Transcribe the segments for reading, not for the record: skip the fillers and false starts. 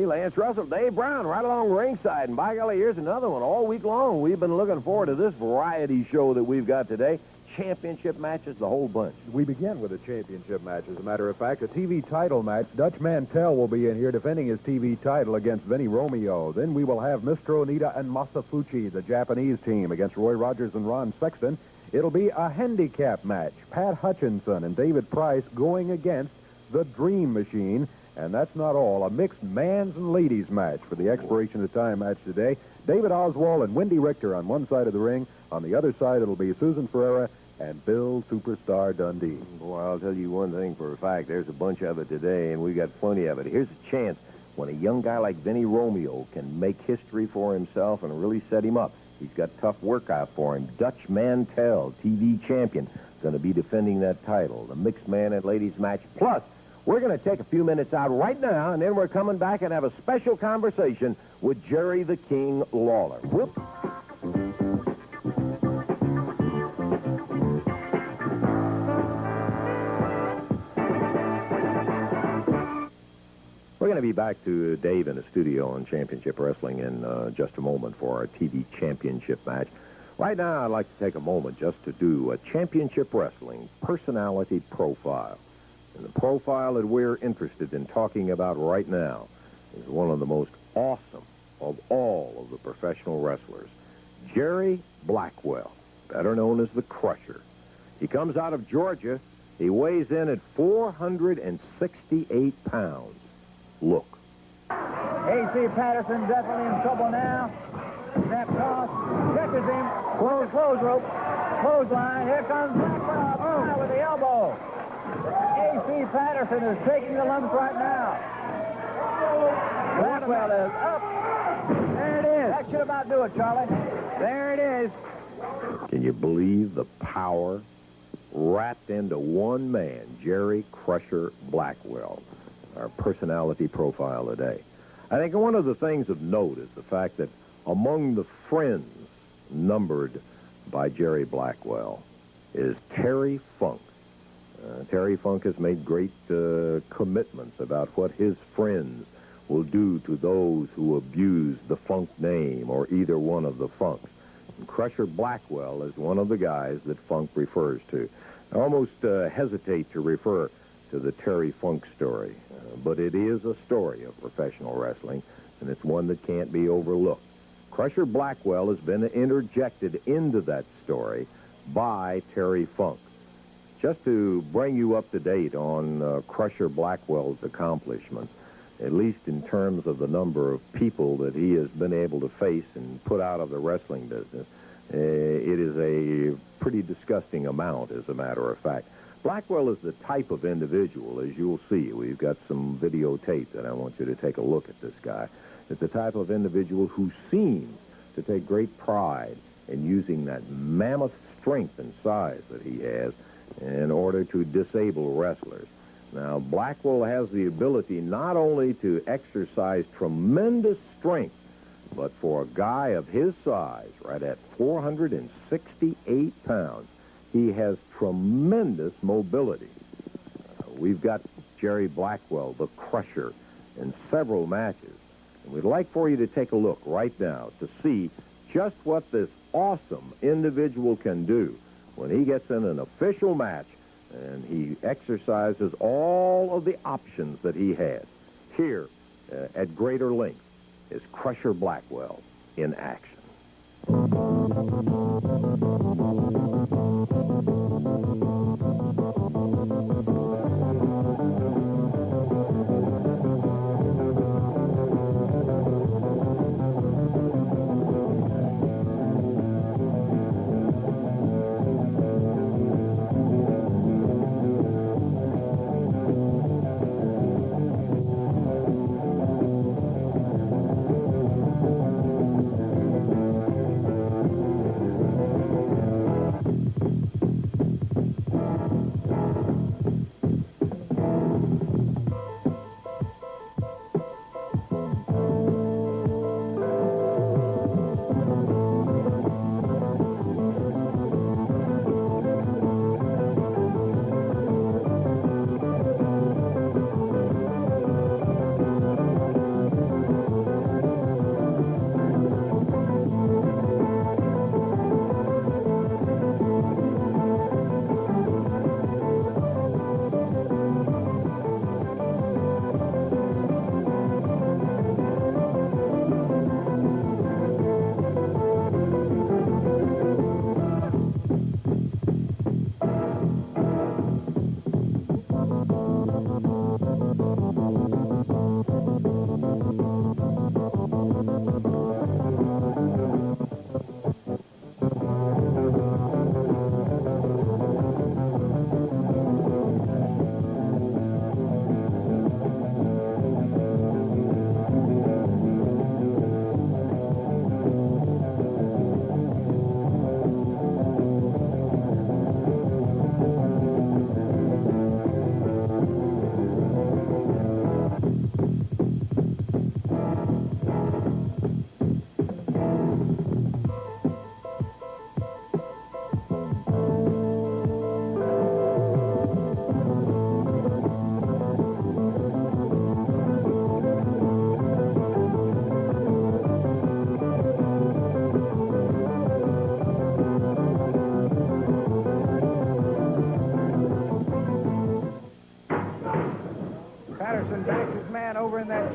Lance Russell, Dave Brown, right along ringside. And by golly, here's another one all week long. We've been looking forward to this variety show that we've got today. Championship matches, the whole bunch. We begin with a championship match, as a matter of fact. A TV title match. Dutch Mantell will be in here defending his TV title against Vinny Romeo. Then we will have Mr. Onita and Masafuchi, the Japanese team, against Roy Rogers and Ron Sexton. It'll be a handicap match. Pat Hutchinson and David Price going against the Dream Machine. And that's not all. A mixed man's and ladies match for the expiration of time match today. David Oswald and Wendy Richter on one side of the ring. On the other side, it'll be Susan Ferreira and Bill Superstar Dundee. Boy, I'll tell you one thing for a fact. There's a bunch of it today, and we got plenty of it. Here's a chance when a young guy like Vinny Romeo can make history for himself and really set him up. He's got tough work out for him. Dutch Mantell, TV champion, going to be defending that title. The mixed man and ladies match. Plus, we're going to take a few minutes out right now, and then we're coming back and have a special conversation with Jerry the King Lawler. Whoop. We're going to be back to Dave in the studio on Championship Wrestling in just a moment for our TV Championship match. Right now, I'd like to take a moment just to do a Championship Wrestling personality profile. And the profile that we're interested in talking about right now is one of the most awesome of all of the professional wrestlers, Jerry Blackwell, better known as the Crusher. He comes out of Georgia. He weighs in at 468 pounds. Look. A.C. Patterson definitely in trouble now. Snap cross. Catches him. Close rope. Clothesline. Here comes Blackwell with the elbow. A.C. Patterson is taking the lumps right now. Blackwell is up. There it is. That should about do it, Charlie. There it is. Can you believe the power wrapped into one man, Jerry Crusher Blackwell? Our personality profile today. I think one of the things of note is the fact that among the friends numbered by Jerry Blackwell is Terry Funk. Terry Funk has made great commitments about what his friends will do to those who abuse the Funk name or either one of the Funks. And Crusher Blackwell is one of the guys that Funk refers to. I almost hesitate to refer to the Terry Funk story, but it is a story of professional wrestling, and it's one that can't be overlooked. Crusher Blackwell has been interjected into that story by Terry Funk. Just to bring you up to date on Crusher Blackwell's accomplishments, at least in terms of the number of people that he has been able to face and put out of the wrestling business, it is a pretty disgusting amount, as a matter of fact. Blackwell is the type of individual, as you'll see. We've got some videotape that I want you to take a look at this guy. It's the type of individual who seems to take great pride in using that mammoth strength and size that he has in order to disable wrestlers. Now, Blackwell has the ability not only to exercise tremendous strength, but for a guy of his size, right at 468 pounds, he has tremendous mobility. We've got Jerry Blackwell, the Crusher, in several matches. And we'd like for you to take a look right now to see just what this awesome individual can do when he gets in an official match and he exercises all of the options that he has. Here, at greater length, is Crusher Blackwell in action.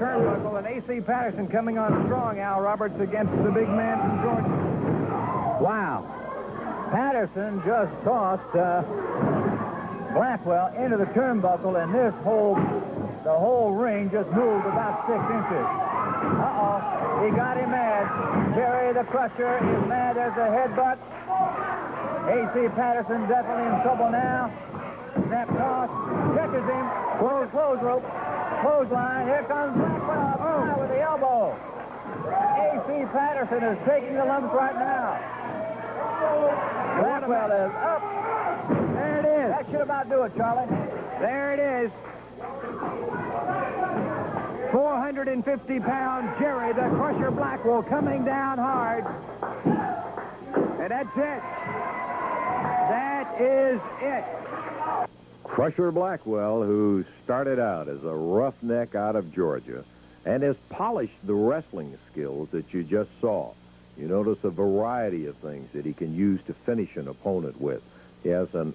turnbuckle, and A.C. Patterson coming on strong, Al Roberts, against the big man from Georgia. Wow. Patterson just tossed Blackwell into the turnbuckle, and the whole ring just moved about 6 inches. Uh-oh. He got him mad. Jerry the Crusher is mad as a headbutt. A.C. Patterson definitely in trouble now. Snap toss. Catches him. Close rope. Clothesline. Here comes Blackwell with the elbow. A.C. Patterson is taking the lumps right now. Blackwell is up. There it is. That should about do it, Charlie. There it is. 450-pound Jerry the Crusher Blackwell coming down hard. And that's it. That is it. Crusher Blackwell, who started out as a roughneck out of Georgia and has polished the wrestling skills that you just saw. You notice a variety of things that he can use to finish an opponent with. He has an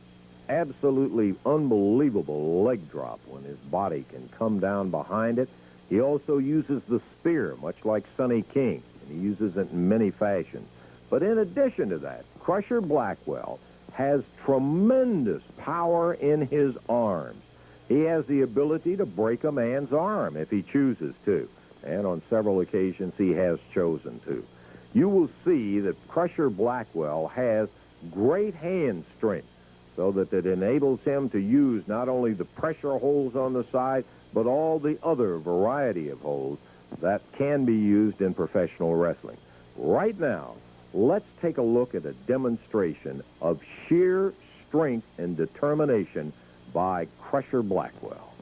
absolutely unbelievable leg drop when his body can come down behind it. He also uses the spear, much like Sonny King, and he uses it in many fashions. But in addition to that, Crusher Blackwell has tremendous power in his arms. He has the ability to break a man's arm if he chooses to, and on several occasions he has chosen to. You will see that Crusher Blackwell has great hand strength, so that it enables him to use not only the pressure holds on the side, but all the other variety of holds that can be used in professional wrestling. Right now, let's take a look at a demonstration of sheer strength and determination by Crusher Blackwell.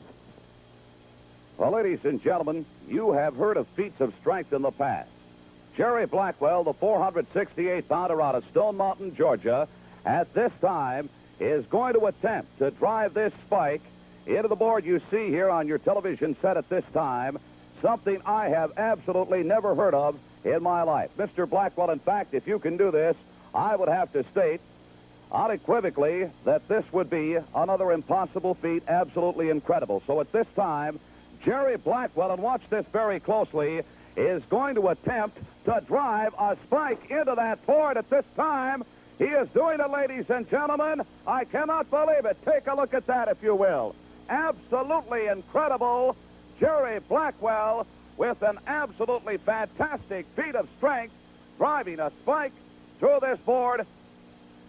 Well, ladies and gentlemen, you have heard of feats of strength in the past. Jerry Blackwell, the 468-pounder out of Stone Mountain, Georgia, at this time is going to attempt to drive this spike into the board you see here on your television set at this time, something I have absolutely never heard of in my life. Mr. Blackwell, in fact, if you can do this, I would have to state unequivocally that this would be another impossible feat, absolutely incredible. So at this time, Jerry Blackwell, and watch this very closely, is going to attempt to drive a spike into that board at this time. He is doing it, ladies and gentlemen. I cannot believe it. Take a look at that, if you will. Absolutely incredible. Jerry Blackwell with an absolutely fantastic feat of strength, driving a spike through this board.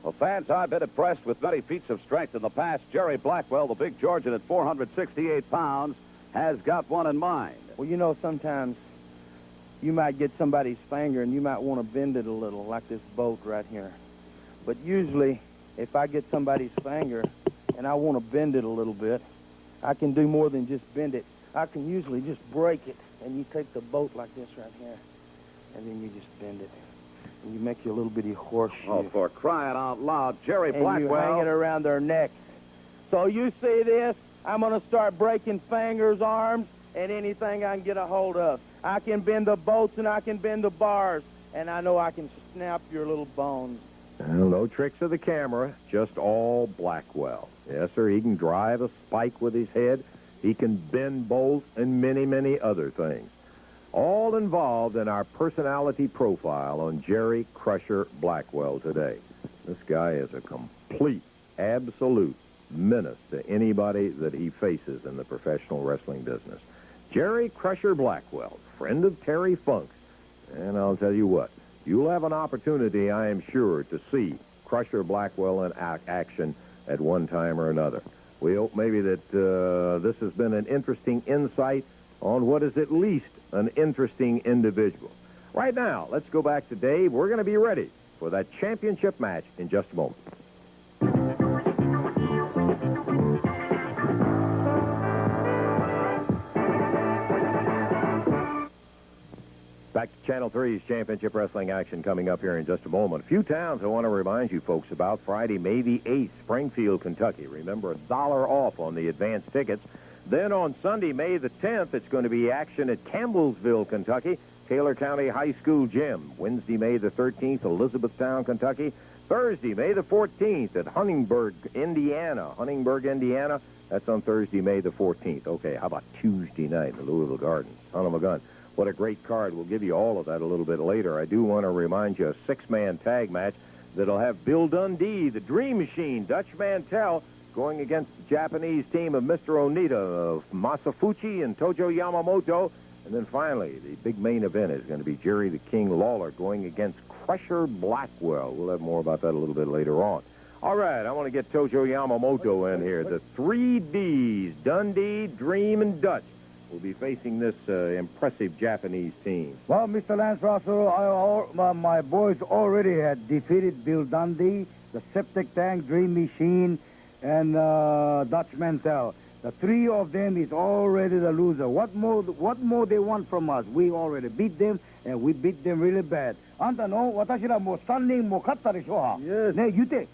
Well, fans, I've been impressed with many feats of strength in the past. Jerry Blackwell, the big Georgian at 468 pounds, has got one in mind. Well, you know, sometimes you might get somebody's finger and you might want to bend it a little, like this bolt right here. But usually, if I get somebody's finger and I want to bend it a little bit, I can do more than just bend it. I can usually just break it, and you take the bolt like this right here, and then you just bend it. And you make your little bitty horseshoe. Oh, for crying out loud, Jerry and Blackwell. you hang it around their necks. So you see this? I'm going to start breaking fingers, arms, and anything I can get a hold of. I can bend the bolts and I can bend the bars, and I know I can snap your little bones. Well, no tricks of the camera, just all Blackwell. Yes, sir, he can drive a spike with his head. He can bend bolts and many, many other things. All involved in our personality profile on Jerry Crusher Blackwell today. This guy is a complete, absolute menace to anybody that he faces in the professional wrestling business. Jerry Crusher Blackwell, friend of Terry Funk's. And I'll tell you what, you'll have an opportunity, I am sure, to see Crusher Blackwell in action at one time or another. We hope maybe that this has been an interesting insight on what is at least an interesting individual. Right now, let's go back to Dave. We're going to be ready for that championship match in just a moment. Back to Channel 3's Championship Wrestling action coming up here in just a moment. A few towns I want to remind you folks about. Friday, May the 8th, Springfield, Kentucky. Remember, $1 off on the advance tickets. Then on Sunday, May the 10th, it's going to be action at Campbellsville, Kentucky, Taylor County High School Gym. Wednesday, May the 13th, Elizabethtown, Kentucky. Thursday, May the 14th at Huntingburg, Indiana. Huntingburg, Indiana, That's on Thursday, May the 14th. Okay, how about Tuesday night in the Louisville Garden? Son of a gun. What a great card. We'll give you all of that a little bit later. I do want to remind you a six-man tag match that'll have Bill Dundee, the Dream Machine, Dutch Mantell, going against the Japanese team of Mr. Onita, of Masafuchi and Tojo Yamamoto. And then finally, the big main event is going to be Jerry the King Lawler going against Crusher Blackwell. We'll have more about that a little bit later on. All right, I want to get Tojo Yamamoto in here. The 3Ds, Dundee, Dream, and Dutch, will be facing this impressive Japanese team. Well, Mr. Lance Russell, my boys already had defeated Bill Dundee, the Septic Tank, Dream Machine, and Dutch Mantell. The three of them is already the loser. What more they want from us? We already beat them, and we beat them really bad. あんたの私らもう3人も勝ったでしょは。Yes. ね、言って。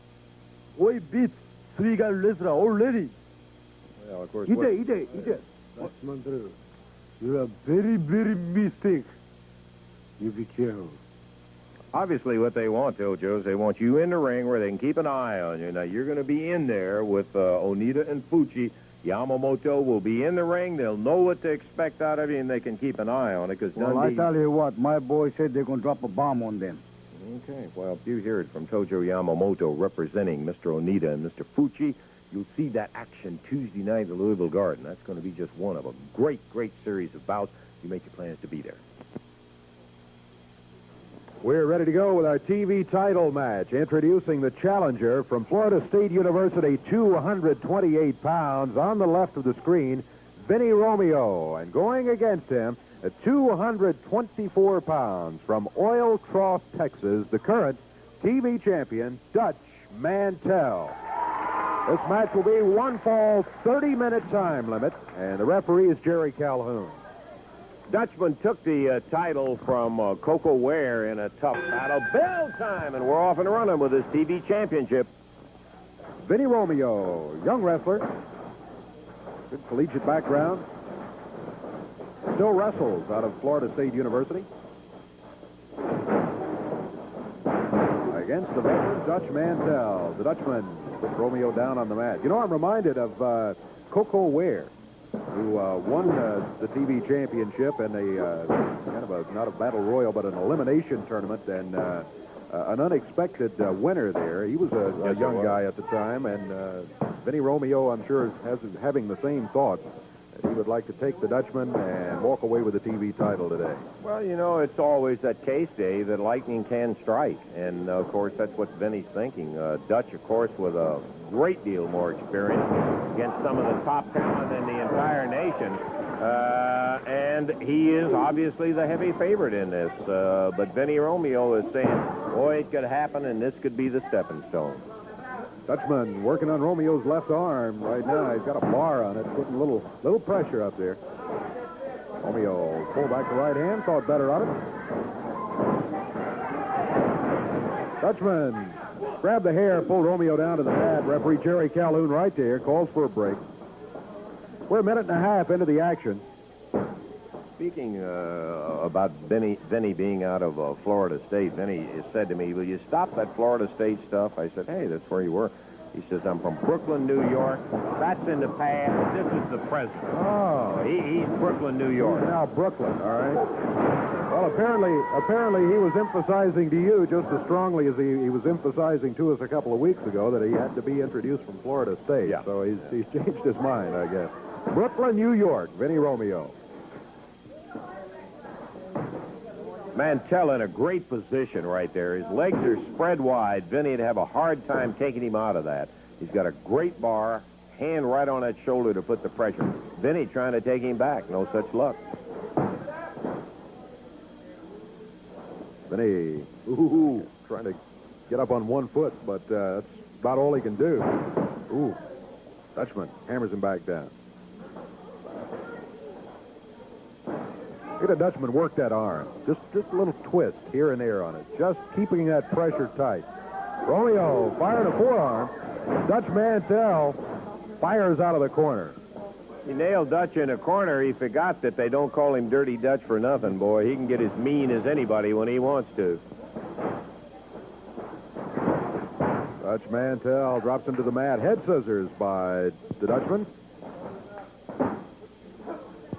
We beat three-guy wrestler already. Well, of course, 言って。 That's Mandru. You're a very, very mistake. You be careful. obviously what they want, Tojo, is they want you in the ring where they can keep an eye on you. Now, you're going to be in there with Onita and Fuchi. Yamamoto will be in the ring. They'll know what to expect out of you, and they can keep an eye on it. Because well, I tell you what, my boy said they're going to drop a bomb on them. Okay, well, if you hear it from Tojo Yamamoto representing Mr. Onita and Mr. Fuchi, you'll see that action Tuesday night at the Louisville Garden. That's going to be just one of a great, great series of bouts. You make your plans to be there. We're ready to go with our TV title match. Introducing the challenger from Florida State University, 228 pounds. On the left of the screen, Vinny Romeo. And going against him, at 224 pounds from Oil Trough, Texas, the current TV champion, Dutch Mantell. This match will be one fall, 30-minute time limit, and the referee is Jerry Calhoun. Dutchman took the title from Coco Ware in a tough battle. Bell time, and we're off and running with this TV championship. Vinny Romeo, young wrestler, good collegiate background, still wrestles out of Florida State University. Against the veteran Dutch Mantell. The Dutchman puts Romeo down on the mat. You know, I'm reminded of Coco Ware, who won the TV championship in a kind of a, not a battle royal, but an elimination tournament, and an unexpected winner there. He was a young guy at the time, and Vinny Romeo, I'm sure, having the same thoughts. He would like to take the Dutchman and walk away with the TV title today. Well, you know, it's always that case, Dave, that lightning can strike. And, of course, that's what Vinny's thinking. Dutch, of course, with a great deal more experience against some of the top talent in the entire nation. And he is obviously the heavy favorite in this. But Vinny Romeo is saying, boy, it could happen, and this could be the stepping stone. Dutchman working on Romeo's left arm right now. He's got a bar on it, putting a little pressure up there. Romeo pulled back the right hand, thought better of it. Dutchman grabbed the hair, pulled Romeo down to the mat. Referee Jerry Calhoun right there, calls for a break. We're a minute and a half into the action. Speaking about Vinny being out of Florida State, Vinny said to me, will you stop that Florida State stuff? I said, hey, that's where you were. He says, I'm from Brooklyn, New York. That's in the past. This is the present. Oh. He's Brooklyn, New York. Now Brooklyn, all right. Well, apparently he was emphasizing to you just as strongly as he was emphasizing to us a couple of weeks ago that he had to be introduced from Florida State. Yeah. So he's changed his mind, I guess. Brooklyn, New York, Vinny Romeo. Mantell in a great position right there. His legs are spread wide. Vinny'd have a hard time taking him out of that. He's got a great bar, hand right on that shoulder to put the pressure. Vinny trying to take him back. No such luck. Vinny, trying to get up on one foot, but that's about all he can do. Ooh, Dutchman hammers him back down. Look at the Dutchman work that arm. Just a little twist here and there on it. Just keeping that pressure tight. Romeo firing a forearm. Dutch Mantell fires out of the corner. He nailed Dutch in a corner. He forgot that they don't call him Dirty Dutch for nothing, boy. He can get as mean as anybody when he wants to. Dutch Mantell drops him to the mat. Head scissors by the Dutchman.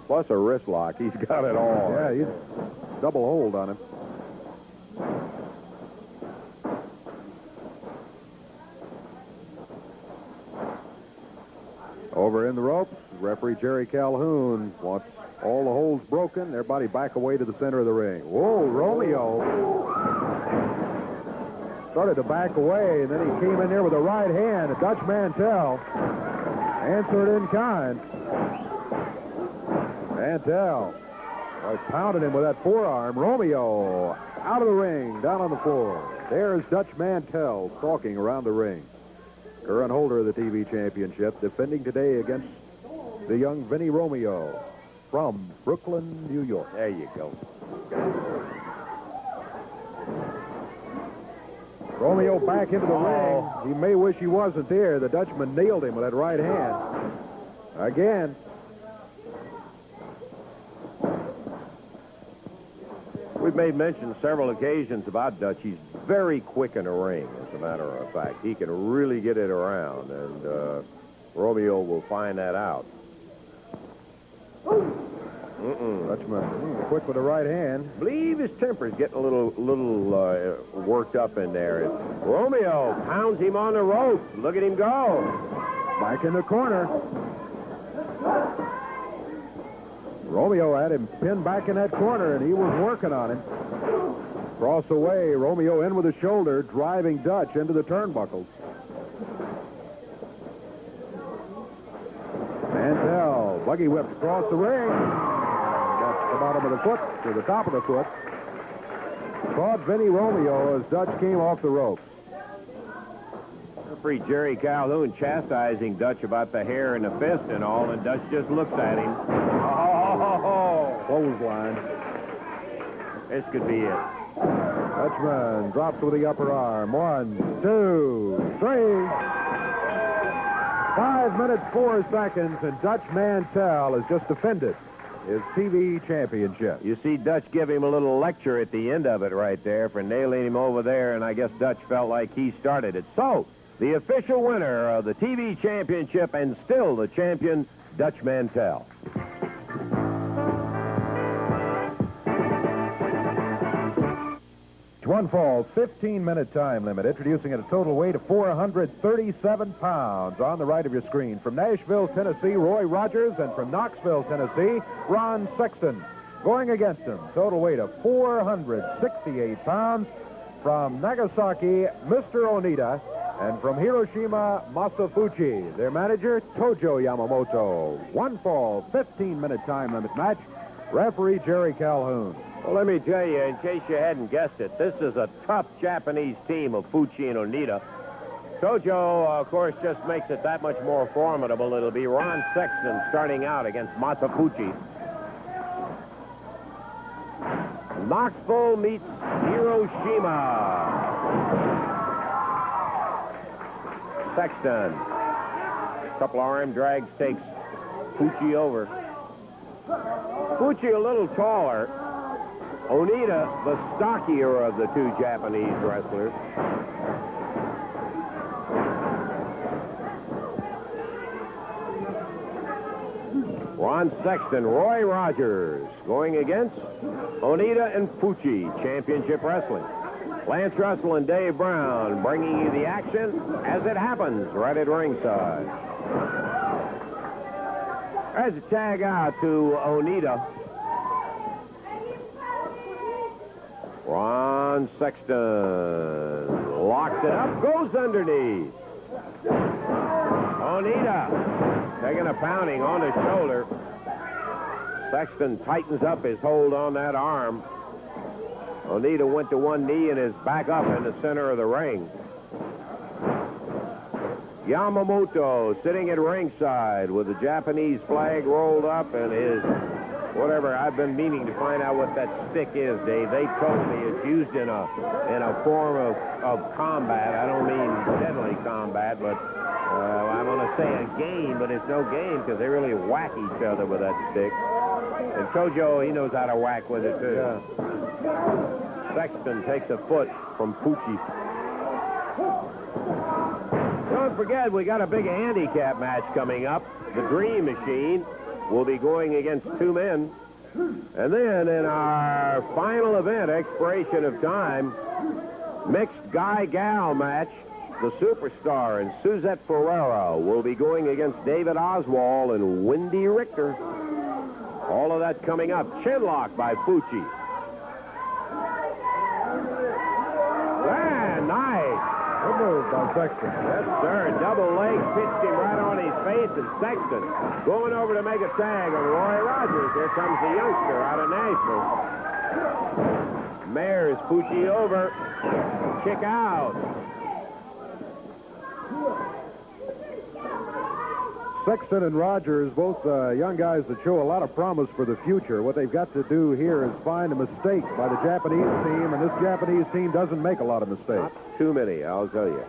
plus a wrist lock. He's got it all. Yeah, he's double hold on him. Over in the ropes, referee Jerry Calhoun wants all the holds broken. Everybody back away to the center of the ring. Whoa, Romeo started to back away, and then he came in there with a right hand. Dutch Mantell answered in kind. Mantell pounded him with that forearm. Romeo out of the ring, down on the floor. There's Dutch Mantell stalking around the ring. Current holder of the TV championship, defending today against the young Vinny Romeo from Brooklyn, New York. There you go. Romeo back into the ring. He may wish he wasn't there. The Dutchman nailed him with that right hand. Again. We've made mention several occasions about Dutch. He's very quick in the ring, as a matter of fact. He can really get it around, and Romeo will find that out. Dutchman quick with the right hand. I believe his temper's getting a little worked up in there. Romeo pounds him on the ropes. Look at him go. Back in the corner. Romeo had him pinned back in that corner, and he was working on him. Cross away, Romeo in with a shoulder, driving Dutch into the turnbuckles. Mantell, buggy whipped across the ring. Got the bottom of the foot to the top of the foot. Caught Vinny Romeo as Dutch came off the ropes. Referee Jerry Calhoun chastising Dutch about the hair and the fist and all, and Dutch just looks at him. Oh, clothesline. This could be it. Dutchman drops with the upper arm. 1, 2, 3. 5 minutes, 4 seconds, and Dutch Mantell has just defended his TV championship. You see Dutch give him a little lecture at the end of it right there for nailing him over there, and I guess Dutch felt like he started it. So, the official winner of the TV championship and still the champion, Dutch Mantell. One fall, 15-minute time limit, introducing at a total weight of 437 pounds. On the right of your screen, from Nashville, Tennessee, Roy Rogers, and from Knoxville, Tennessee, Ron Sexton. Going against him, total weight of 468 pounds, from Nagasaki, Mr. Onita, and from Hiroshima, Masafuchi. Their manager, Tojo Yamamoto. One fall, 15-minute time limit match. Referee Jerry Calhoun. Well, let me tell you, in case you hadn't guessed it, this is a tough Japanese team of Fuchi and Onita. Tojo, of course, just makes it that much more formidable. It'll be Ron Sexton starting out against Masafuchi. Knoxville meets Hiroshima. Sexton. Couple arm drags takes Fuchi over. Fuchi a little taller. Onita, the stockier of the two Japanese wrestlers. Ron Sexton, Roy Rogers, going against Onita and Fuchi, Championship Wrestling. Lance Russell and Dave Brown bringing you the action as it happens right at ringside. There's a tag out to Onita. Ron Sexton locks it up, goes underneath. Onita taking a pounding on his shoulder. Sexton tightens up his hold on that arm. Onita went to one knee and is back up in the center of the ring. Yamamoto sitting at ringside with the Japanese flag rolled up and his whatever. I've been meaning to find out what that stick is, Dave. They told me it's used in a form of combat. I don't mean deadly combat, but I'm going to say a game, but it's no game because they really whack each other with that stick. And Tojo, he knows how to whack with it, too. Yeah. Sexton takes a foot from Fuchi. Don't forget, we got a big handicap match coming up. The Dream Machine. will be going against 2 men. And then in our final event, expiration of time, mixed guy-gal match, the Superstar and Suzette Ferreira will be going against David Oswald and Wendy Richter. All of that coming up. Chinlock by Fucci. Man, nice. Good move by Sexton. Yes, sir. Double leg pitched him right on his face, and Sexton going over to make a tag on Roy Rogers. Here comes the youngster out of Nashville. Mares Fucci over. Kick out. Sexton and Rogers, both young guys that show a lot of promise for the future. What they've got to do here is find a mistake by the Japanese team, and this Japanese team doesn't make a lot of mistakes. Not too many, I'll tell you.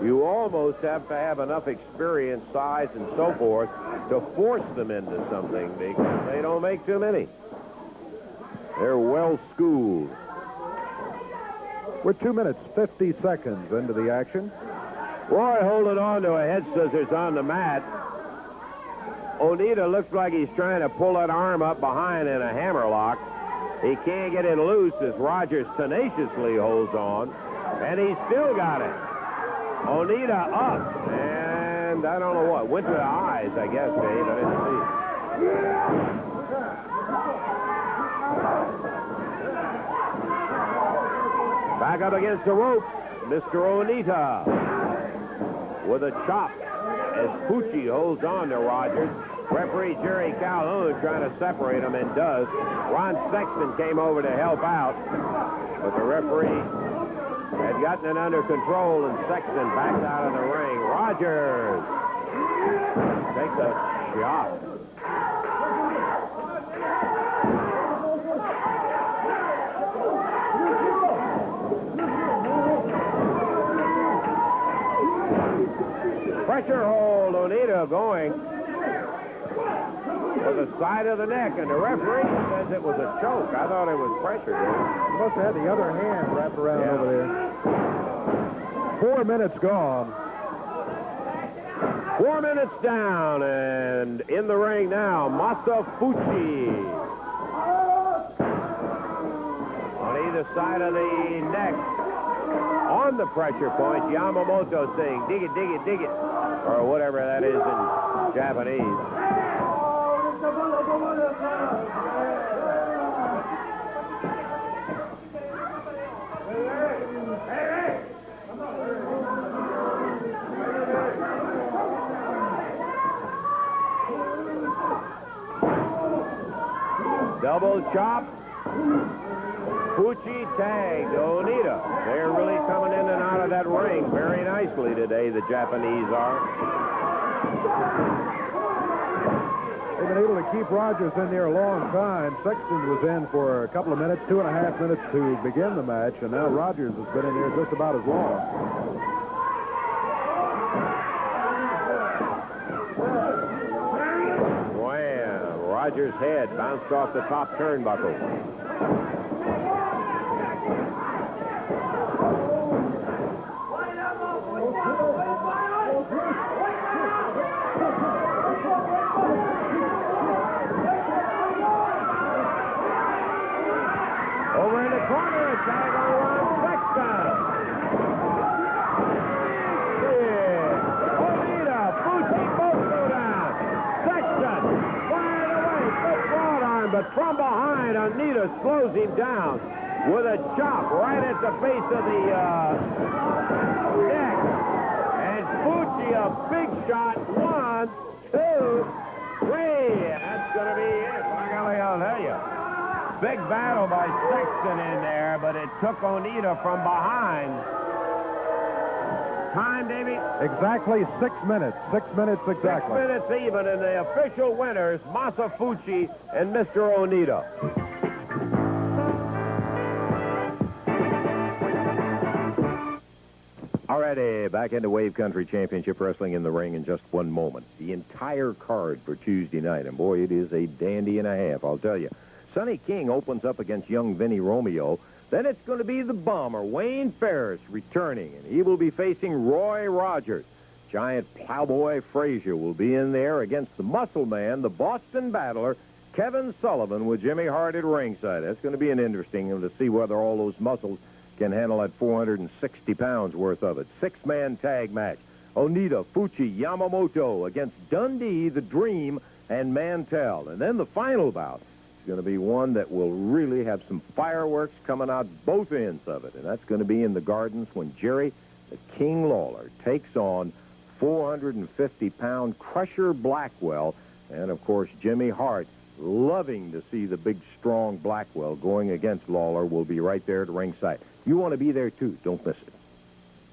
You almost have to have enough experience, size, and so forth to force them into something because they don't make too many. They're well schooled. We're 2 minutes, 50 seconds into the action. Roy holding on to a head scissors on the mat. Onita looks like he's trying to pull that arm up behind in a hammerlock. He can't get it loose as Rogers tenaciously holds on. And he's still got it. Onita up. And I don't know what. Went to the eyes, I guess, Dave. I didn't see. Back up against the rope. Mr. Onita with a chop as Fucci holds on to Rogers. Referee Jerry Calhoun trying to separate them and does. Ron Sexton came over to help out, but the referee had gotten it under control, and Sexton backed out of the ring. Rogers takes a shot. Pressure hold, Onita going to the side of the neck, and the referee says it was a choke. I thought it was pressure. He must have had the other hand wrapped around over there. 4 minutes gone. 4 minutes down, and in the ring now, Masafuchi. On either side of the neck. On the pressure point, Yamamoto saying, dig it, dig it, dig it. Or whatever that is in Japanese. Double chop. Fucci tagged Onita. They're really coming in and out of that ring very nicely today, the Japanese are. They've been able to keep Rogers in there a long time. Sexton was in for a couple of minutes, 2.5 minutes to begin the match, and now Rogers has been in there just about as long. Wham! Rogers' head bounced off the top turnbuckle. Over in the corner, a tag on Ron Sexton. Yeah. Onita, Fucci, both go down. Sexton fired away, good broad arm, but from behind, Onita slows him down with a chop right at the base of the neck. And Fucci, a big shot. 1, 2, 3. That's going to be it. By golly, I'll tell you. Big battle by Sexton in there, but it took Onita from behind. Time, Davey? Exactly 6 minutes. 6 minutes exactly. 6 minutes even, and the official winners, Masafuchi and Mr. Onita. Alrighty, back into Wave Country Championship Wrestling in the ring in just one moment. The entire card for Tuesday night, and boy, it is a dandy and a half, I'll tell you. Sonny King opens up against young Vinny Romeo. Then it's going to be the bomber, Wayne Ferris, returning, and he will be facing Roy Rogers. Giant Plowboy Frazier will be in there against the Muscle Man, the Boston Battler, Kevin Sullivan, with Jimmy Hart at ringside. That's going to be an interesting one to see whether all those muscles can handle that 460 pounds worth of it. Six-man tag match. Onita, Fuchi, Yamamoto against Dundee, the Dream, and Mantell. And then the final bout is going to be one that will really have some fireworks coming out both ends of it. And that's going to be in the Gardens when Jerry the King Lawler takes on 450-pound Crusher Blackwell. And, of course, Jimmy Hart, loving to see the big, strong Blackwell going against Lawler, will be right there at ringside. You want to be there, too. Don't miss it.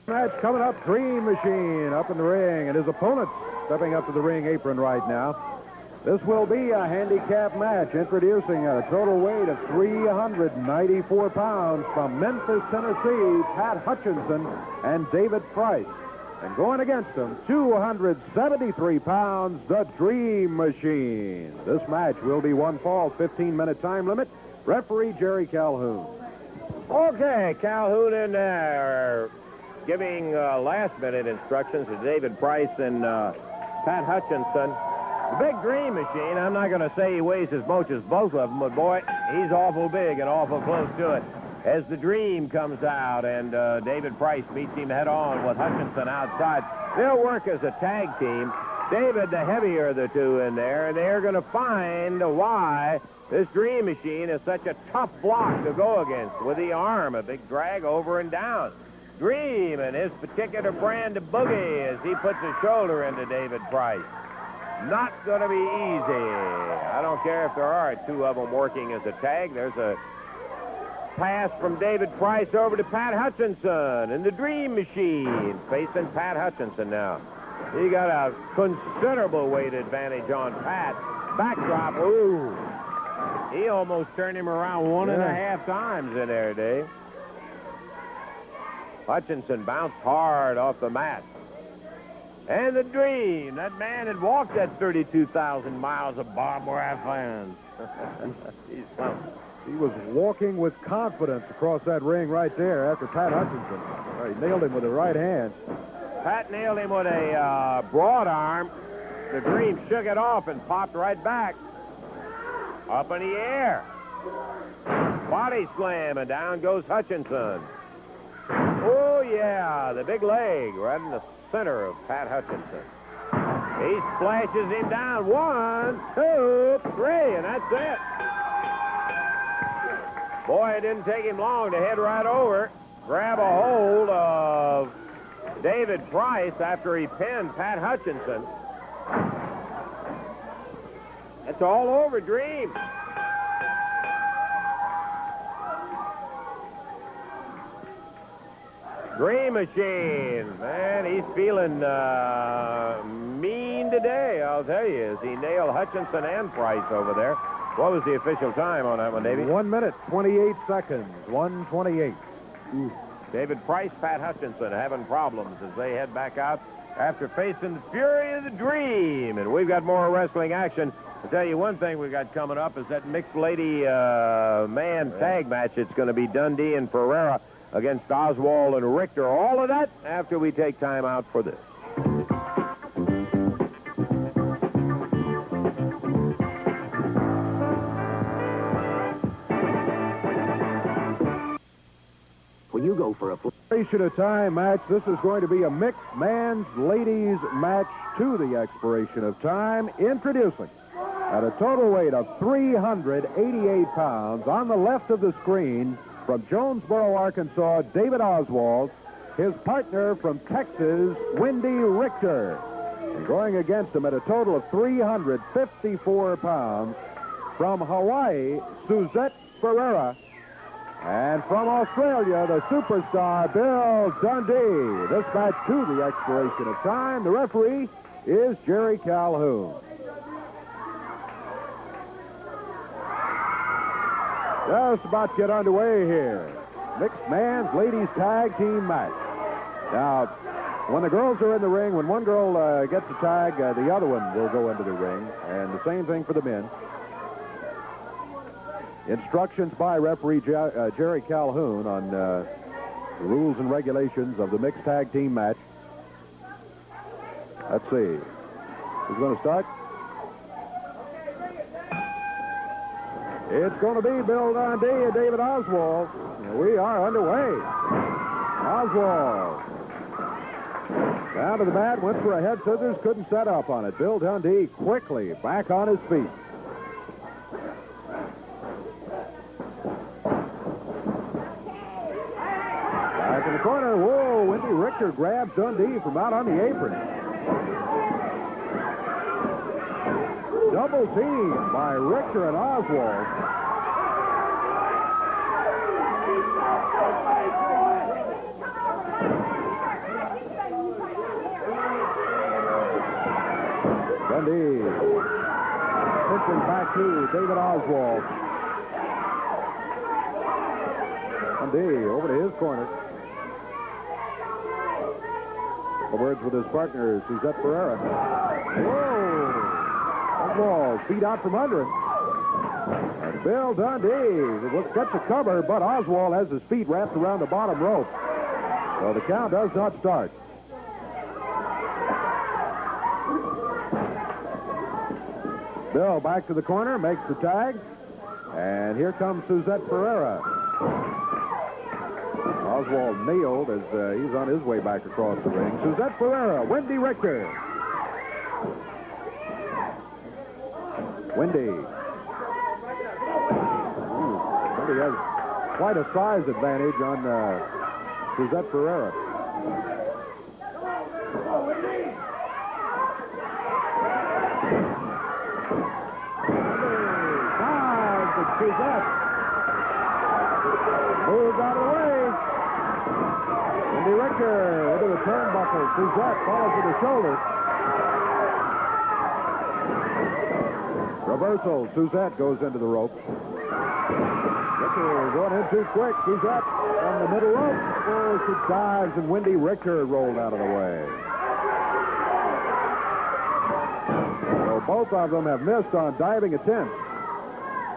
Match coming up, Dream Machine up in the ring, and his opponent stepping up to the ring apron right now. This will be a handicap match, introducing at a total weight of 394 pounds from Memphis, Tennessee, Pat Hutchinson and David Price. And going against him, 273 pounds, the Dream Machine. This match will be one fall, 15-minute time limit. Referee Jerry Calhoun. Okay, Calhoun in there, giving last-minute instructions to David Price and Pat Hutchinson. The big Dream Machine, I'm not going to say he weighs as much as both of them, but, boy, he's awful big and awful close to it. As the Dream comes out and David Price meets him head-on with Hutchinson outside, they'll work as a tag team. David, the heavier of the two in there, and they're going to find why this Dream Machine is such a tough block to go against with the arm, a big drag over and down. Dream and his particular brand of boogie as he puts his shoulder into David Price. Not going to be easy. I don't care if there are two of them working as a tag. There's a pass from David Price over to Pat Hutchinson and the Dream Machine facing Pat Hutchinson now. He got a considerable weight advantage on Pat. Backdrop, ooh. He almost turned him around one and a half times in there, Dave. Hutchinson bounced hard off the mat. And the Dream, that man had walked that 32,000 miles of barbed wire fence. He's something. He was walking with confidence across that ring right there after Pat Hutchinson. He nailed him with the right hand. Pat nailed him with a broad arm. The Dream shook it off and popped right back. Up in the air. Body slam, and down goes Hutchinson. Oh, yeah, the big leg right in the center of Pat Hutchinson. He splashes him down. 1, 2, 3, and that's it. Boy, it didn't take him long to head right over, grab a hold of David Price after he pinned Pat Hutchinson. It's all over, Dream. Dream Machine, man, he's feeling mean today, I'll tell you, as he nailed Hutchinson and Price over there. What was the official time on that one, Davey? 1 minute, 28 seconds, 1:28. David Price, Pat Hutchinson having problems as they head back out after facing the fury of the Dream. And we've got more wrestling action. I'll tell you one thing we got coming up is that mixed lady man tag match. It's going to be Dundee and Ferreira against Oswald and Richter. All of that after we take time out for this. When you go for a Expiration of time match, this is going to be a mixed man's ladies match to the expiration of time. Introducing at a total weight of 388 pounds on the left of the screen from Jonesboro, Arkansas, David Oswald. His partner from Texas, Wendy Richter. And going against him at a total of 354 pounds from Hawaii, Suzette Ferreira. And from Australia, the superstar, Bill Dundee. This match to the expiration of time. The referee is Jerry Calhoun. Just about to get underway here. Mixed man's ladies tag team match. Now, when the girls are in the ring, when one girl gets a tag, the other one will go into the ring. And the same thing for the men. Instructions by referee Jerry Calhoun on the rules and regulations of the mixed tag team match. Let's see. Who's going to start? It's going to be Bill Dundee and David Oswald. We are underway. Oswald. Down to the mat, went for a head scissors, couldn't set up on it. Bill Dundee quickly back on his feet. Back in the corner. Whoa, Wendy Richter grabs Dundee from out on the apron. Double team by Richter and Oswald. Dundee pitching back to David Oswald. Dundee over to his corner. The words with his partner, Suzette Ferreira. Whoa! Oswald feet out from under him. And Bill Dundee gets a cover, but Oswald has his feet wrapped around the bottom rope. So the count does not start. Bill back to the corner, makes the tag. And here comes Suzette Ferreira. Oswald nailed as he's on his way back across the ring. Suzette Ferreira, Wendy Richter. Wendy. Wendy has quite a size advantage on Suzette Ferreira. Suzette moves out of the way. Wendy Richter into the turnbuckle. Suzette falls to the shoulder. Reversal. Suzette goes into the rope. Richter going in too quick. Suzette on the middle rope. Oh, she dives, and Wendy Richter rolled out of the way. So both of them have missed on diving attempts.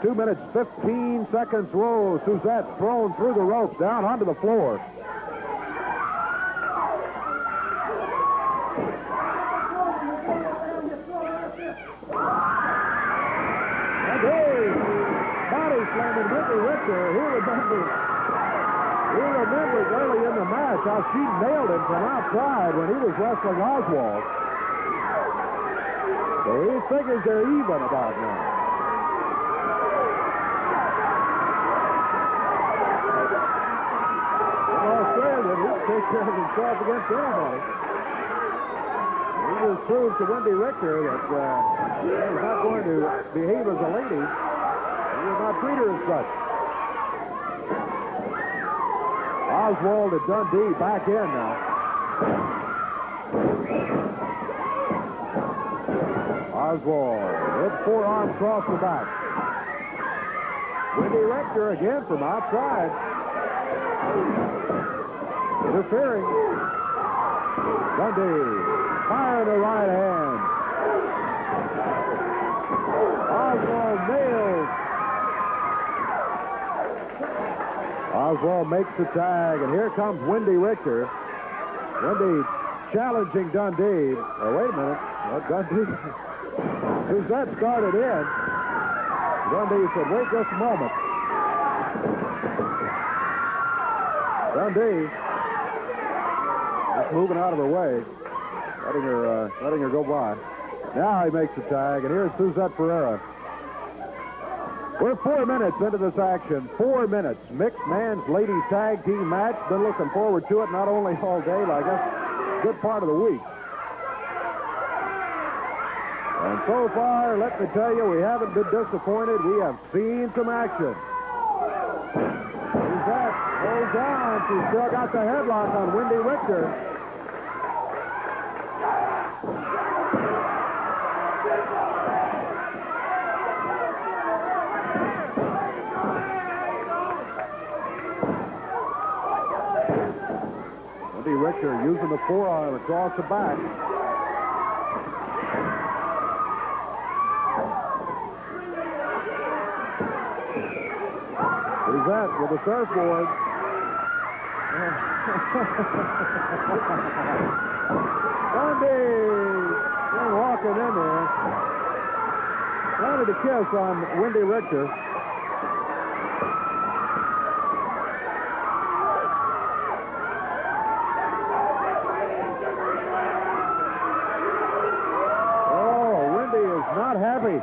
2 minutes, 15 seconds. Whoa, Suzette thrown through the ropes, down onto the floor. Dundee, body slamming Wendy Richter. He remembers early in the match how she nailed him from outside when he was wrestling Oswald. So he figures they're even about now. Take care of himself against anybody. He just proved to Wendy Richter that he's not going to behave as a lady. He will not treat her as such. Oswald and Dundee back in now. Oswald with forearm across the back. Wendy Richter again from outside. Interfering. Dundee firing the right hand. Oswald nails. Oswald makes the tag, and here comes Wendy Richter. Wendy challenging Dundee. Oh, wait a minute. Dundee. Suzette started in. Dundee said, wait just a moment. Dundee moving out of her way, letting her go by. Now he makes the tag, and here's Suzette Ferreira. We're 4 minutes into this action. 4 minutes. Mixed man's ladies tag team match. Been looking forward to it not only all day, but I guess a good part of the week. And so far, let me tell you, we haven't been disappointed. We have seen some action. Suzette holds on. She's still got the headlock on Wendy Richter. Wendy Richter using the forearm across the back. Suzette with the surfboard. Dundee working in there. Landed a kiss on Wendy Richter. Not happy.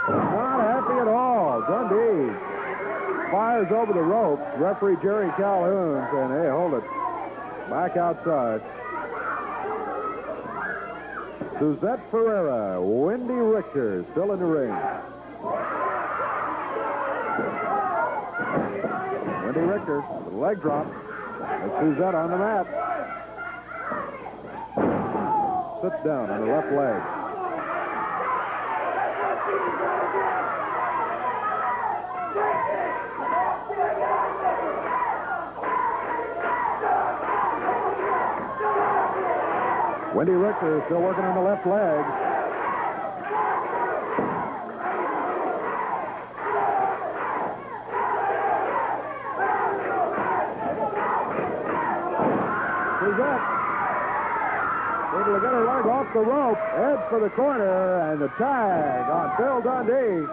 Not happy at all. Dundee fires over the rope. Referee Jerry Calhoun saying, hey, hold it. Back outside. Suzette Ferreira, Wendy Richter still in the ring. Wendy Richter with a leg drop. And Suzette on the mat. Sits down on the left leg. Wendy Richter is still working on the left leg. Suzette able to get her leg off the rope, heads for the corner, and the tag on Bill Dundee.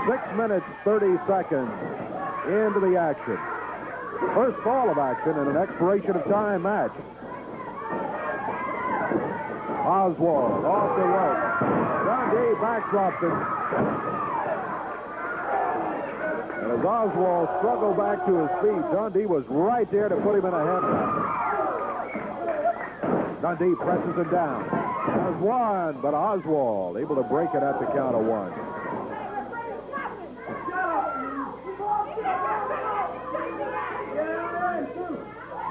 6 minutes, 30 seconds into the action. First ball of action in an expiration of time match. Oswald off the rope. Dundee backdrops it. And as Oswald struggled back to his feet, Dundee was right there to put him in a headlock. Dundee presses him down. There's one, but Oswald able to break it at the count of one.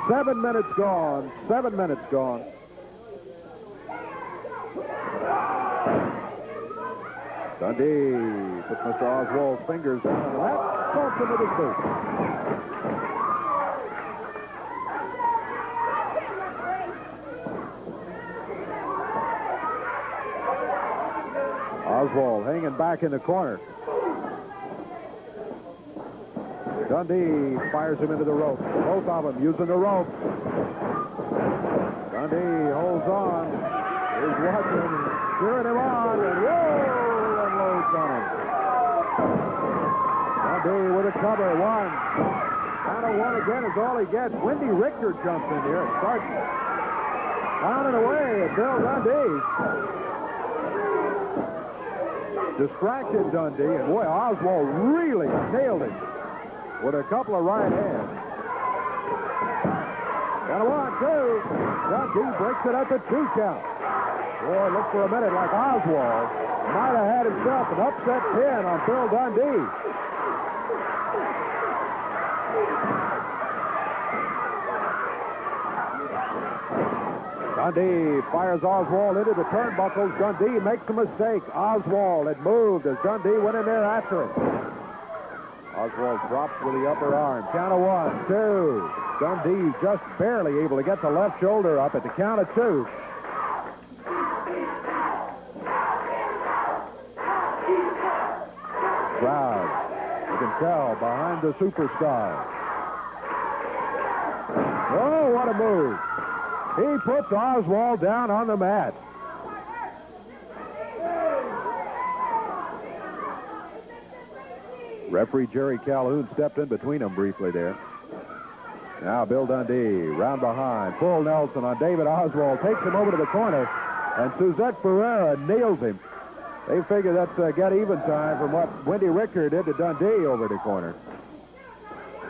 7 minutes gone. 7 minutes gone. Dundee puts Mr. Oswald's fingers down on the mat, pulls him with his boot. Oswald hanging back in the corner. Dundee fires him into the rope. Both of them using the rope. Dundee holds on. He's watching, cheering him on, and whoa, unloads on him. Dundee with a cover, one. Count of one again is all he gets. Wendy Richter jumps in here and starts pounding away at Bill Dundee. Distracted Dundee, and boy, Oswald really nailed him with a couple of right hands. And a 1-2. Dundee breaks it at the 2 count. Boy, it looked for a minute like Oswald might have had himself an upset pin on Bill Dundee. Dundee fires Oswald into the turnbuckles. Dundee makes a mistake. Oswald had moved as Dundee went in there after him. Oswald drops with the upper arm. Count of 1, 2. Dundee just barely able to get the left shoulder up at the count of 2. Crowd, you can tell, behind the superstar. Oh, what a move. He puts Oswald down on the mat. Referee Jerry Calhoun stepped in between them briefly there. Now Bill Dundee, round behind. Full Nelson on David Oswald. Takes him over to the corner. And Suzette Ferreira nails him. They figure that's get even time from what Wendy Richter did to Dundee over the corner.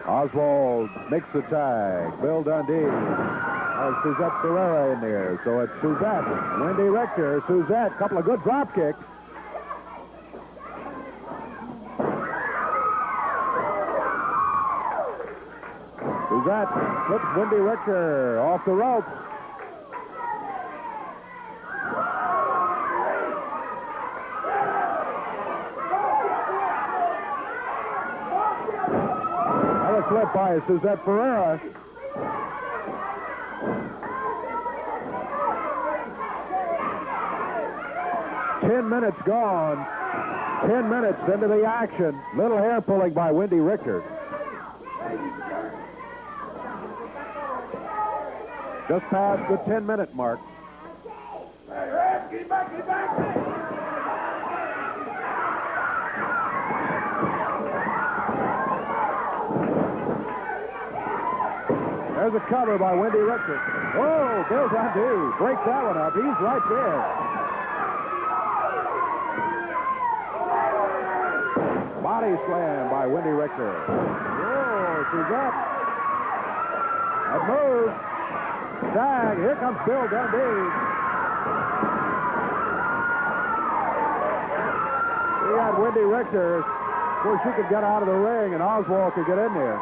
Oswald makes the tag. Bill Dundee has Suzette Ferreira in there. So it's Suzette, Wendy Richter, Suzette. Couple of good drop kicks. Suzette flips Wendy Richter off the ropes. Another flip by Suzette Ferreira. Ten minutes gone. 10 minutes into the action. Little hair pulling by Wendy Richter. Just past the 10-minute mark. There's a cover by Wendy Richter. Oh, Bill Dundee breaks that one up. He's right there. Body slam by Wendy Richter. Oh, she's up. A move. Tag. Here comes Bill Dundee. We got Wendy Richter. Of course, she could get out of the ring, and Oswald could get in there.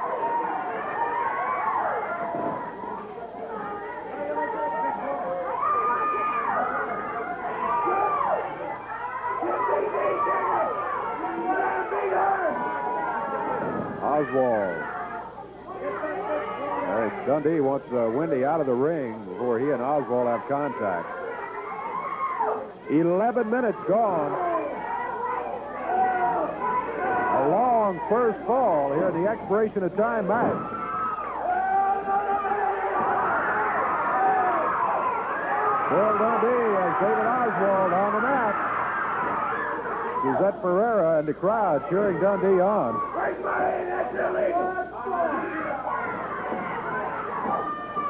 Oswald. Dundee wants Wendy out of the ring before he and Oswald have contact. 11 minutes gone. A long first fall here at the expiration of time match. Bill Dundee has David Oswald on the mat. Suzette Ferreira and the crowd cheering Dundee on.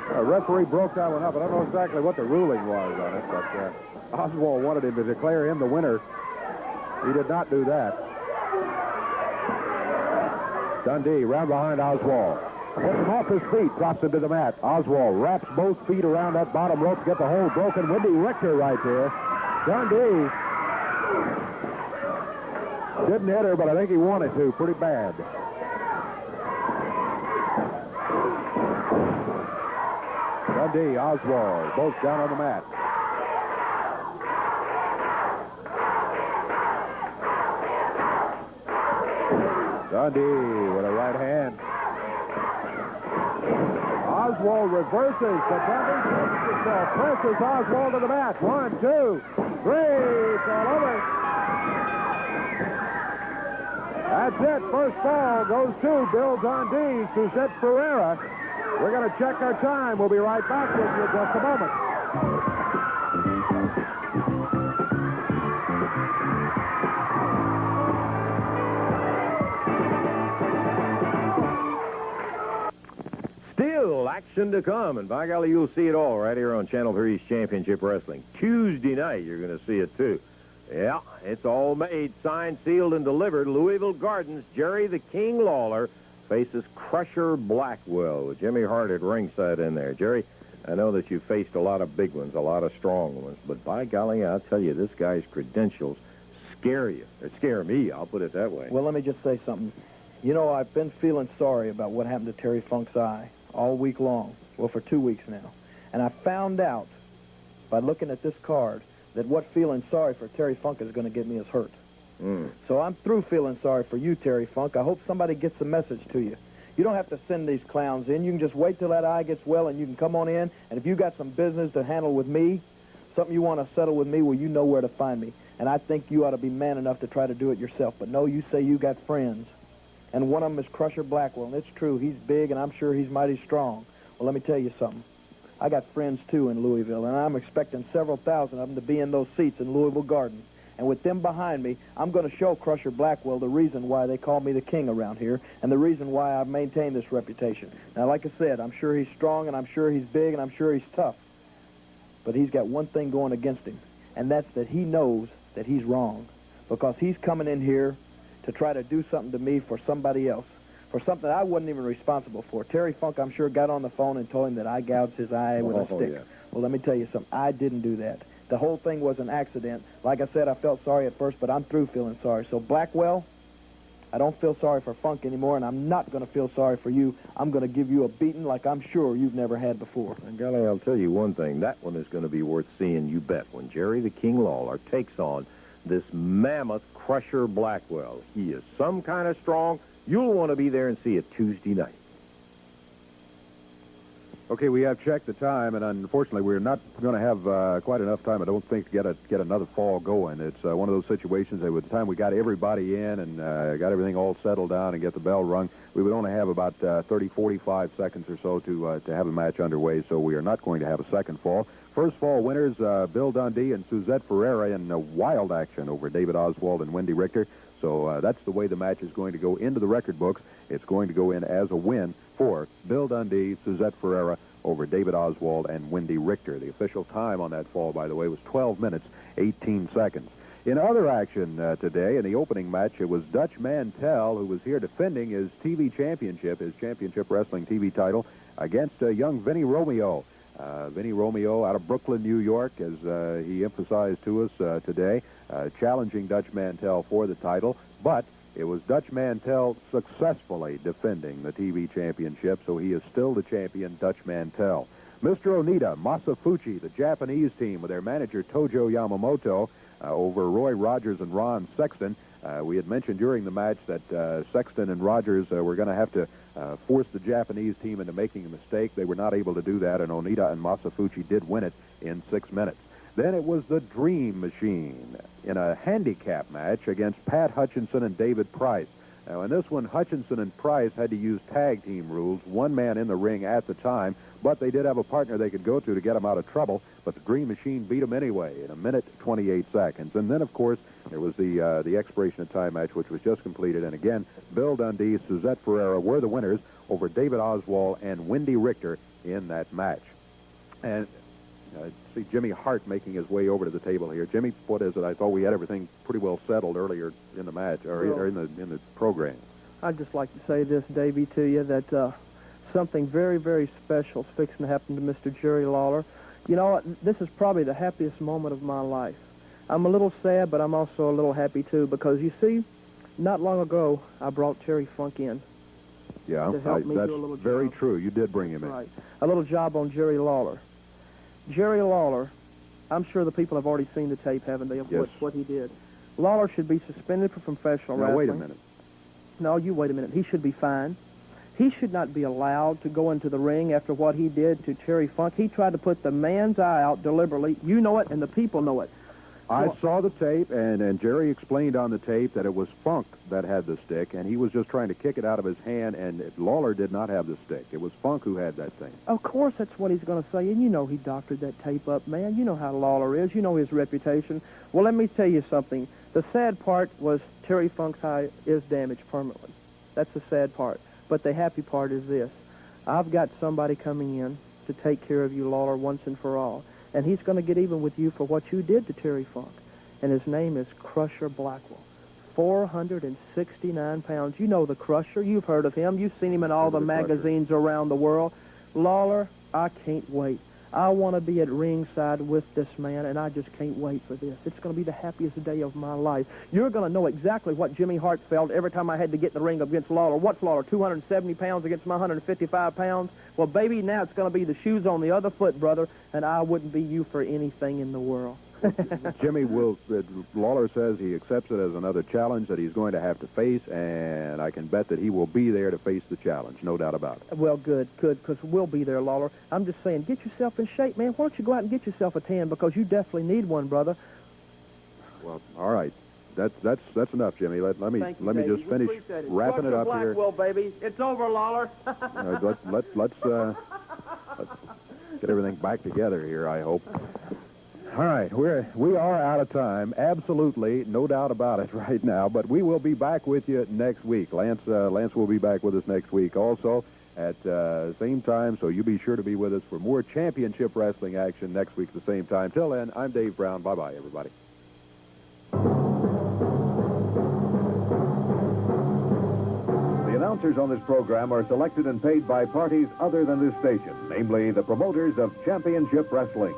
The referee broke that one up. I don't know exactly what the ruling was on it, but Oswald wanted him to declare him the winner. He did not do that. Dundee round behind Oswald. Gets him off his feet, drops him to the mat. Oswald wraps both feet around that bottom rope to get the hold broken. Wendy Richter right there. Dundee didn't hit her, but I think he wanted to pretty bad. Dundee, Oswald, both down on the mat. Dundee with a right hand. Oswald reverses, but Dundee takes himself, presses Oswald to the mat. 1, 2, 3, it's all over. That's it. First fall goes to Bill Dundee, Suzette Ferreira. We're going to check our time. We'll be right back with you in just a moment. Still action to come, and by golly, you'll see it all right here on Channel 3's Championship Wrestling. Tuesday night, you're going to see it, too. Yeah, it's all made, signed, sealed, and delivered. Louisville Gardens, Jerry the King Lawler faces Crusher Blackwell with Jimmy Hart at ringside in there. Jerry, I know that you faced a lot of big ones, a lot of strong ones, but by golly, I'll tell you, this guy's credentials scare you. They scare me, I'll put it that way. Well, let me just say something. You know, I've been feeling sorry about what happened to Terry Funk's eye all week long. Well, for 2 weeks now. And I found out by looking at this card that what feeling sorry for Terry Funk is going to get me is hurt. So I'm through feeling sorry for you, Terry Funk. I hope somebody gets the message to you. You don't have to send these clowns in. You can just wait till that eye gets well and you can come on in. And if you got some business to handle with me, something you want to settle with me, well, you know where to find me. And I think you ought to be man enough to try to do it yourself. But no, you say you got friends. And one of them is Crusher Blackwell. And it's true, he's big and I'm sure he's mighty strong. Well, let me tell you something. I got friends, too, in Louisville, and I'm expecting several thousand of them to be in those seats in Louisville Gardens. And with them behind me, I'm going to show Crusher Blackwell the reason why they call me the king around here and the reason why I've maintained this reputation. Now, like I said, I'm sure he's strong, and I'm sure he's big, and I'm sure he's tough. But he's got one thing going against him, and that's that he knows that he's wrong because he's coming in here to try to do something to me for somebody else. For something I wasn't even responsible for. Terry Funk, I'm sure, got on the phone and told him that I gouged his eye with a stick. Yeah. Well, let me tell you something. I didn't do that. The whole thing was an accident. Like I said, I felt sorry at first, but I'm through feeling sorry. So, Blackwell, I don't feel sorry for Funk anymore, and I'm not going to feel sorry for you. I'm going to give you a beating like I'm sure you've never had before. And, golly, I'll tell you one thing. That one is going to be worth seeing, you bet, when Jerry the King Lawler takes on this mammoth Crusher Blackwell. He is some kind of strong. You'll want to be there and see it Tuesday night. Okay, we have checked the time, and unfortunately, we're not going to have quite enough time, I don't think, to get another fall going. It's one of those situations that by the time we got everybody in and got everything all settled down and get the bell rung, we would only have about 30, 45 seconds or so to have a match underway, so we are not going to have a second fall. First fall winners, Bill Dundee and Suzette Ferreira in wild action over David Oswald and Wendy Richter. So that's the way the match is going to go into the record books. It's going to go in as a win for Bill Dundee, Suzette Ferreira over David Oswald and Wendy Richter. The official time on that fall, by the way, was 12 minutes, 18 seconds. In other action today, in the opening match, it was Dutch Mantell who was here defending his TV championship, his championship wrestling TV title, against young Vinny Romeo. Vinny Romeo out of Brooklyn, New York, as he emphasized to us today, challenging Dutch Mantell for the title, but it was Dutch Mantell successfully defending the TV championship, so he is still the champion, Dutch Mantell. Mr. Onita Masafuchi, the Japanese team with their manager Tojo Yamamoto, over Roy Rogers and Ron Sexton. We had mentioned during the match that Sexton and Rogers were going to have to force the Japanese team into making a mistake. They were not able to do that, and Onita and Masafuchi did win it in 6 minutes. Then it was the Dream Machine in a handicap match against Pat Hutchinson and David Price. Now, in this one, Hutchinson and Price had to use tag team rules, one man in the ring at the time, but they did have a partner they could go to get them out of trouble, but the Dream Machine beat them anyway in 1:28 seconds. And then, of course, there was the expiration of time match, which was just completed. And again, Bill Dundee, Suzette Ferreira were the winners over David Oswald and Wendy Richter in that match. And see Jimmy Hart making his way over to the table here. Jimmy, what is it? I thought we had everything pretty well settled earlier in the match, or in the program. I'd just like to say this, Davey, to you, that something very, very special is fixing to happen to Mr. Jerry Lawler. You know, this is probably the happiest moment of my life. I'm a little sad, but I'm also a little happy, too, because, you see, not long ago, I brought Terry Funk in. Yeah, to help me that's do a little very job. true. You did bring him in. Right. A little job on Jerry Lawler. Jerry Lawler, I'm sure the people have already seen the tape, haven't they, of Yes. what he did. Lawler should be suspended from professional Now, wrestling. wait a minute. No, you wait a minute. He should be fined. He should not be allowed to go into the ring after what he did to Terry Funk. He tried to put the man's eye out deliberately. You know it, and the people know it. I saw the tape, and Jerry explained on the tape that it was Funk that had the stick, and he was just trying to kick it out of his hand, and Lawler did not have the stick. It was Funk who had that thing. Of course, that's what he's going to say, and you know he doctored that tape up, man. You know how Lawler is. You know his reputation. Well, let me tell you something. The sad part was Terry Funk's eye is damaged permanently. That's the sad part. But the happy part is this. I've got somebody coming in to take care of you, Lawler, once and for all. And he's going to get even with you for what you did to Terry Funk. And his name is Crusher Blackwell. 469 pounds. You know the Crusher. You've heard of him. You've seen him in all the magazines around the world. Lawler, I can't wait. I want to be at ringside with this man, and I just can't wait for this. It's going to be the happiest day of my life. You're going to know exactly what Jimmy Hart felt every time I had to get in the ring against Lawler. What's Lawler, 270 pounds against my 155 pounds? Well, baby, now it's going to be the shoes on the other foot, brother, and I wouldn't be you for anything in the world. Jimmy Lawler says he accepts it as another challenge that he's going to have to face, and I can bet that he will be there to face the challenge, no doubt about it. Well, good, because we'll be there, Lawler. I'm just saying, get yourself in shape, man. Why don't you go out and get yourself a tan, because you definitely need one, brother. Well, all right. That's enough, Jimmy. Let me just finish wrapping it up here. Blackwell, baby. It's over, Lawler. Let's get everything back together here, I hope. All right, we are out of time. Absolutely, no doubt about it right now. But we will be back with you next week. Lance will be back with us next week also at same time. So you be sure to be with us for more championship wrestling action next week at the same time. Till then, I'm Dave Brown. Bye-bye, everybody. The announcers on this program are selected and paid by parties other than this station, namely the promoters of championship wrestling.